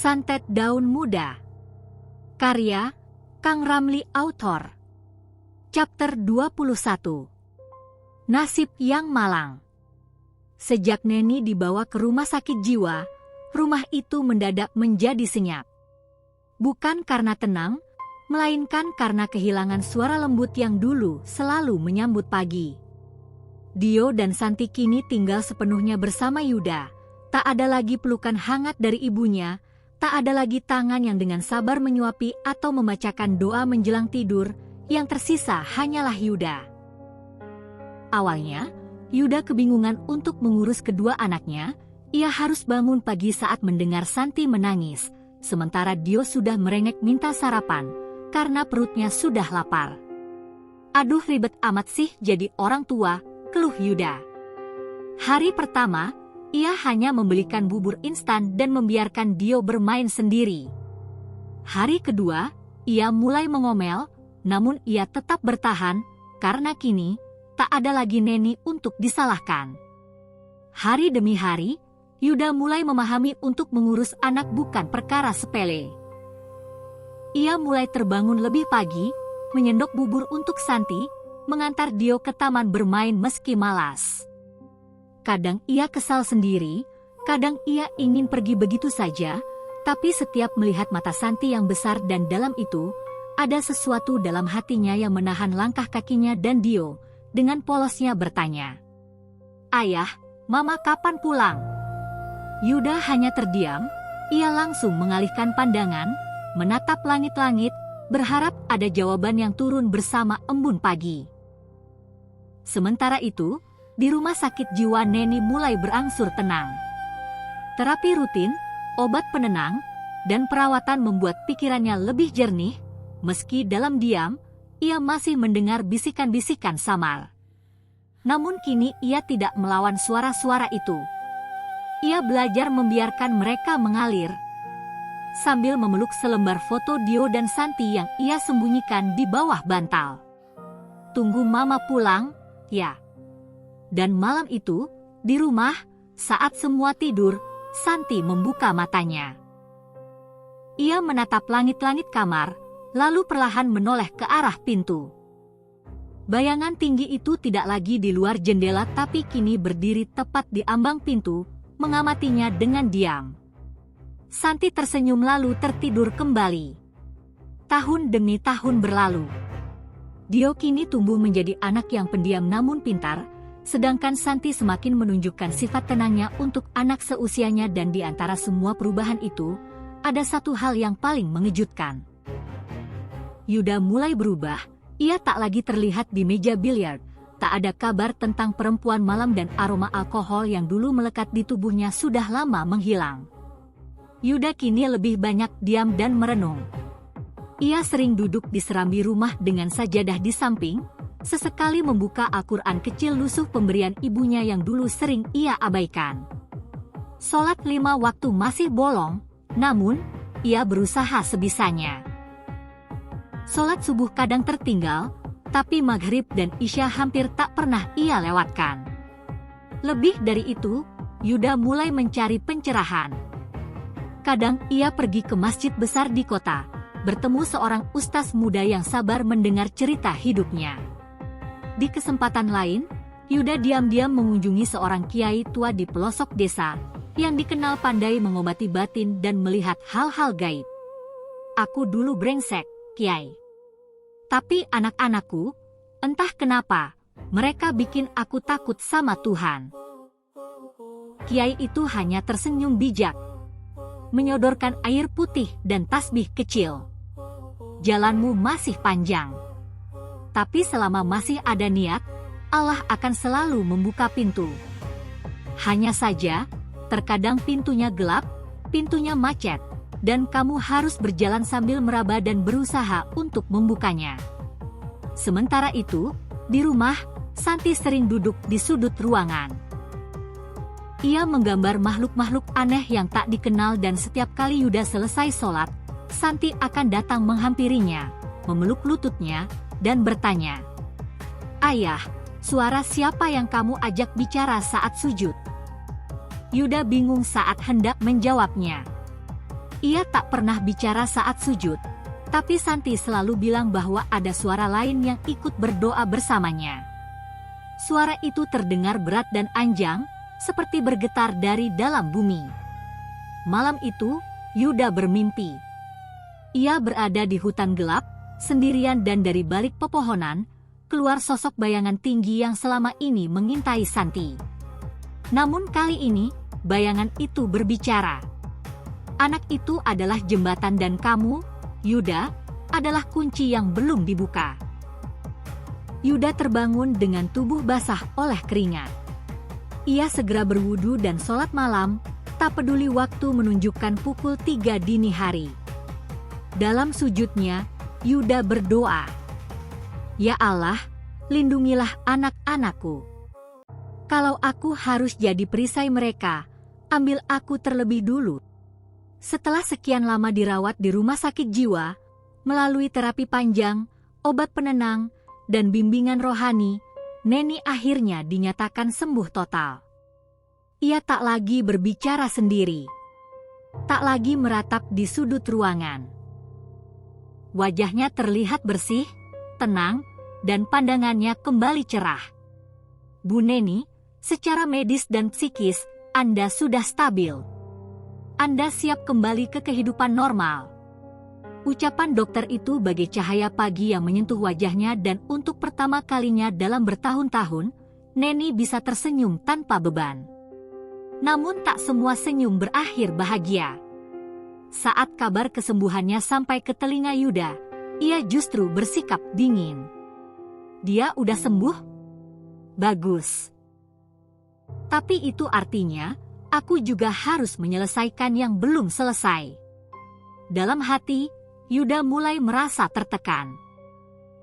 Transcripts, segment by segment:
Santet Daun Muda. Karya Kang Ramli, author. Chapter 21. Nasib yang malang. Sejak Neni dibawa ke rumah sakit jiwa, rumah itu mendadak menjadi senyap. Bukan karena tenang, melainkan karena kehilangan suara lembut yang dulu selalu menyambut pagi. Dio dan Santi kini tinggal sepenuhnya bersama Yuda. Tak ada lagi pelukan hangat dari ibunya, tak ada lagi tangan yang dengan sabar menyuapi atau membacakan doa menjelang tidur, yang tersisa hanyalah Yuda. Awalnya, Yuda kebingungan untuk mengurus kedua anaknya. Ia harus bangun pagi saat mendengar Santi menangis, sementara Dio sudah merengek minta sarapan, karena perutnya sudah lapar. Aduh, ribet amat sih jadi orang tua, keluh Yuda. Hari pertama, ia hanya membelikan bubur instan dan membiarkan Dio bermain sendiri. Hari kedua, ia mulai mengomel, namun ia tetap bertahan, karena kini tak ada lagi Neni untuk disalahkan. Hari demi hari, Yuda mulai memahami untuk mengurus anak bukan perkara sepele. Ia mulai terbangun lebih pagi, menyendok bubur untuk Santi, mengantar Dio ke taman bermain meski malas. Kadang ia kesal sendiri, kadang ia ingin pergi begitu saja, tapi setiap melihat mata Santi yang besar dan dalam itu, ada sesuatu dalam hatinya yang menahan langkah kakinya dan Dio, dengan polosnya bertanya, "Ayah, Mama kapan pulang?" Yuda hanya terdiam, ia langsung mengalihkan pandangan, menatap langit-langit, berharap ada jawaban yang turun bersama embun pagi. Sementara itu, di rumah sakit jiwa Neni mulai berangsur tenang. Terapi rutin, obat penenang, dan perawatan membuat pikirannya lebih jernih, meski dalam diam, ia masih mendengar bisikan-bisikan samar. Namun kini ia tidak melawan suara-suara itu. Ia belajar membiarkan mereka mengalir. Sambil memeluk selembar foto Dio dan Santi yang ia sembunyikan di bawah bantal. "Tunggu Mama pulang, ya." Dan malam itu, di rumah, saat semua tidur, Santi membuka matanya. Ia menatap langit-langit kamar, lalu perlahan menoleh ke arah pintu. Bayangan tinggi itu tidak lagi di luar jendela tapi kini berdiri tepat di ambang pintu, mengamatinya dengan diam. Santi tersenyum lalu tertidur kembali. Tahun demi tahun berlalu. Dio kini tumbuh menjadi anak yang pendiam namun pintar, sedangkan Santi semakin menunjukkan sifat tenangnya untuk anak seusianya dan di antara semua perubahan itu, ada satu hal yang paling mengejutkan. Yuda mulai berubah, ia tak lagi terlihat di meja biliar, tak ada kabar tentang perempuan malam dan aroma alkohol yang dulu melekat di tubuhnya sudah lama menghilang. Yuda kini lebih banyak diam dan merenung. Ia sering duduk di serambi rumah dengan sajadah di samping, sesekali membuka Al-Quran kecil lusuh pemberian ibunya yang dulu sering ia abaikan. Sholat 5 waktu masih bolong, namun ia berusaha sebisanya. Sholat subuh kadang tertinggal, tapi maghrib dan isya hampir tak pernah ia lewatkan. Lebih dari itu, Yuda mulai mencari pencerahan. Kadang ia pergi ke masjid besar di kota, bertemu seorang ustaz muda yang sabar mendengar cerita hidupnya. Di kesempatan lain, Yuda diam-diam mengunjungi seorang kiai tua di pelosok desa, yang dikenal pandai mengobati batin dan melihat hal-hal gaib. "Aku dulu brengsek, Kiai. Tapi anak-anakku, entah kenapa, mereka bikin aku takut sama Tuhan." Kiai itu hanya tersenyum bijak, menyodorkan air putih dan tasbih kecil. "Jalanmu masih panjang. Tapi selama masih ada niat, Allah akan selalu membuka pintu. Hanya saja, terkadang pintunya gelap, pintunya macet, dan kamu harus berjalan sambil meraba dan berusaha untuk membukanya." Sementara itu, di rumah, Santi sering duduk di sudut ruangan. Ia menggambar makhluk-makhluk aneh yang tak dikenal dan setiap kali Yuda selesai sholat, Santi akan datang menghampirinya, memeluk lututnya, dan bertanya, "Ayah, suara siapa yang kamu ajak bicara saat sujud?" Yuda bingung saat hendak menjawabnya. Ia tak pernah bicara saat sujud, tapi Santi selalu bilang bahwa ada suara lain yang ikut berdoa bersamanya. Suara itu terdengar berat dan anjang, seperti bergetar dari dalam bumi. Malam itu, Yuda bermimpi. Ia berada di hutan gelap, sendirian, dan dari balik pepohonan, keluar sosok bayangan tinggi yang selama ini mengintai Santi. Namun kali ini, bayangan itu berbicara. Anak itu adalah jembatan dan kamu, Yuda, adalah kunci yang belum dibuka. Yuda terbangun dengan tubuh basah oleh keringat. Ia segera berwudu dan sholat malam, tak peduli waktu menunjukkan pukul 3 dini hari. Dalam sujudnya, Yuda berdoa, "Ya Allah, lindungilah anak-anakku. Kalau aku harus jadi perisai mereka, ambil aku terlebih dulu." Setelah sekian lama dirawat di rumah sakit jiwa, melalui terapi panjang, obat penenang, dan bimbingan rohani, Neni akhirnya dinyatakan sembuh total. Ia tak lagi berbicara sendiri, tak lagi meratap di sudut ruangan. Wajahnya terlihat bersih, tenang, dan pandangannya kembali cerah. "Bu Neni, secara medis dan psikis, Anda sudah stabil. Anda siap kembali ke kehidupan normal." Ucapan dokter itu bagai cahaya pagi yang menyentuh wajahnya, dan untuk pertama kalinya dalam bertahun-tahun, Neni bisa tersenyum tanpa beban. Namun tak semua senyum berakhir bahagia. Saat kabar kesembuhannya sampai ke telinga Yuda, ia justru bersikap dingin. "Dia udah sembuh? Bagus. Tapi itu artinya, aku juga harus menyelesaikan yang belum selesai." Dalam hati, Yuda mulai merasa tertekan.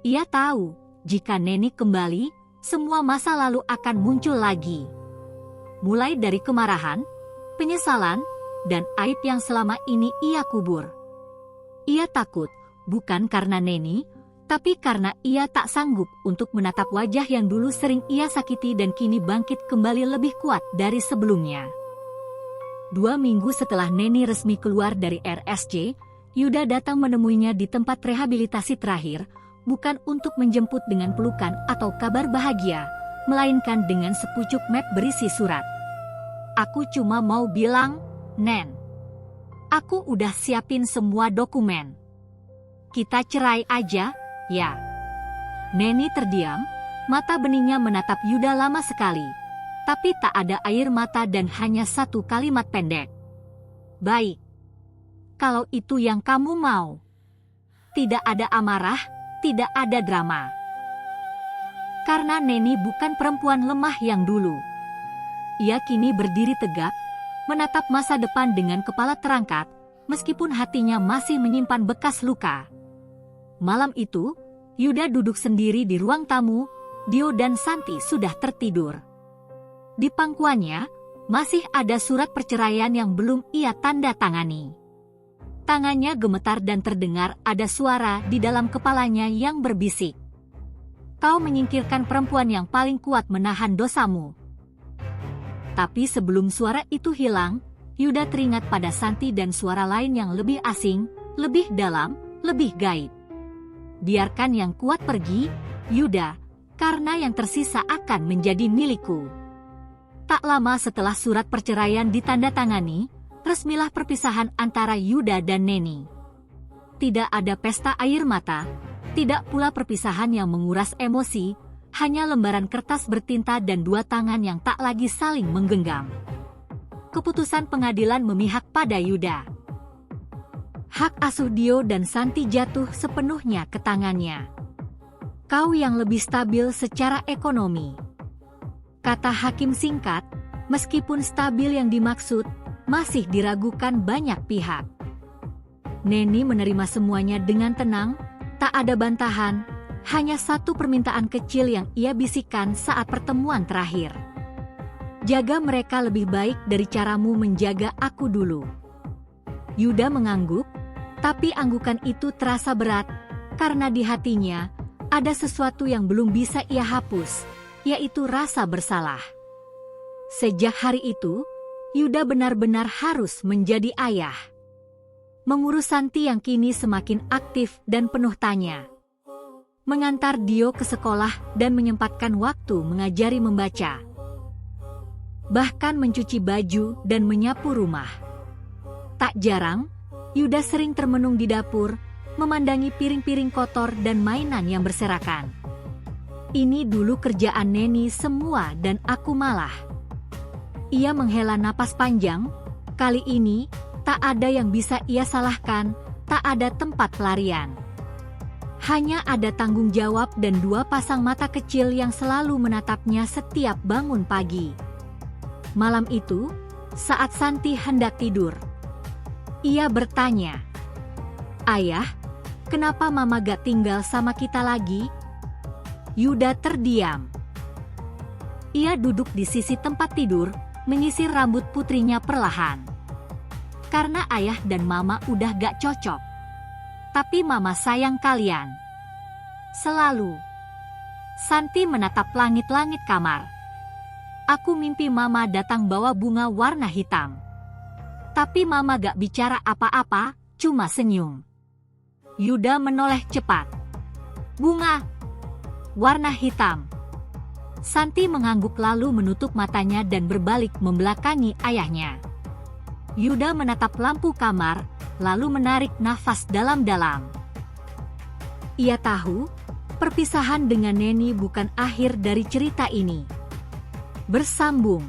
Ia tahu, jika Neni kembali, semua masa lalu akan muncul lagi. Mulai dari kemarahan, penyesalan, dan aib yang selama ini ia kubur. Ia takut, bukan karena Neni, tapi karena ia tak sanggup untuk menatap wajah yang dulu sering ia sakiti dan kini bangkit kembali lebih kuat dari sebelumnya. 2 minggu setelah Neni resmi keluar dari RSJ, Yuda datang menemuinya di tempat rehabilitasi terakhir, bukan untuk menjemput dengan pelukan atau kabar bahagia, melainkan dengan sepucuk map berisi surat. "Aku cuma mau bilang, Nen, aku udah siapin semua dokumen. Kita cerai aja, ya." Neni terdiam, mata beningnya menatap Yuda lama sekali, tapi tak ada air mata dan hanya satu kalimat pendek. "Baik. Kalau itu yang kamu mau." Tidak ada amarah, tidak ada drama. Karena Neni bukan perempuan lemah yang dulu. Ia kini berdiri tegak, menatap masa depan dengan kepala terangkat, meskipun hatinya masih menyimpan bekas luka. Malam itu, Yuda duduk sendiri di ruang tamu, Dio dan Santi sudah tertidur. Di pangkuannya, masih ada surat perceraian yang belum ia tanda tangani. Tangannya gemetar dan terdengar ada suara di dalam kepalanya yang berbisik, "Kau menyingkirkan perempuan yang paling kuat menahan dosamu." Tapi sebelum suara itu hilang, Yuda teringat pada Santi dan suara lain yang lebih asing, lebih dalam, lebih gaib. "Biarkan yang kuat pergi, Yuda, karena yang tersisa akan menjadi milikku." Tak lama setelah surat perceraian ditandatangani, resmilah perpisahan antara Yuda dan Neni. Tidak ada pesta air mata, tidak pula perpisahan yang menguras emosi, hanya lembaran kertas bertinta dan 2 tangan yang tak lagi saling menggenggam. Keputusan pengadilan memihak pada Yuda. Hak asuh Dio dan Santi jatuh sepenuhnya ke tangannya. "Kau yang lebih stabil secara ekonomi," kata hakim singkat, meskipun stabil yang dimaksud masih diragukan banyak pihak. Neni menerima semuanya dengan tenang, tak ada bantahan, hanya satu permintaan kecil yang ia bisikkan saat pertemuan terakhir. "Jaga mereka lebih baik dari caramu menjaga aku dulu." Yuda mengangguk, tapi anggukan itu terasa berat, karena di hatinya ada sesuatu yang belum bisa ia hapus, yaitu rasa bersalah. Sejak hari itu, Yuda benar-benar harus menjadi ayah. mengurus Santi yang kini semakin aktif dan penuh tanya. Mengantar Dio ke sekolah dan menyempatkan waktu mengajari membaca. Bahkan mencuci baju dan menyapu rumah. Tak jarang, Yuda sering termenung di dapur, memandangi piring-piring kotor dan mainan yang berserakan. Ini dulu kerjaan Neni semua dan aku malah. Ia menghela napas panjang, kali ini tak ada yang bisa ia salahkan, tak ada tempat pelarian. Hanya ada tanggung jawab dan dua pasang mata kecil yang selalu menatapnya setiap bangun pagi. Malam itu, saat Santi hendak tidur, ia bertanya, "Ayah, kenapa Mama gak tinggal sama kita lagi?" Yuda terdiam. Ia duduk di sisi tempat tidur, menyisir rambut putrinya perlahan. Karena ayah dan mama udah gak cocok. Tapi mama sayang kalian. Selalu. Santi menatap langit-langit kamar. Aku mimpi mama datang bawa bunga warna hitam. Tapi mama gak bicara apa-apa, cuma senyum. Yuda menoleh cepat. Bunga warna hitam. Santi mengangguk lalu menutup matanya dan berbalik membelakangi ayahnya. Yuda menatap lampu kamar, lalu menarik nafas dalam-dalam. Ia tahu, perpisahan dengan Neni bukan akhir dari cerita ini. Bersambung.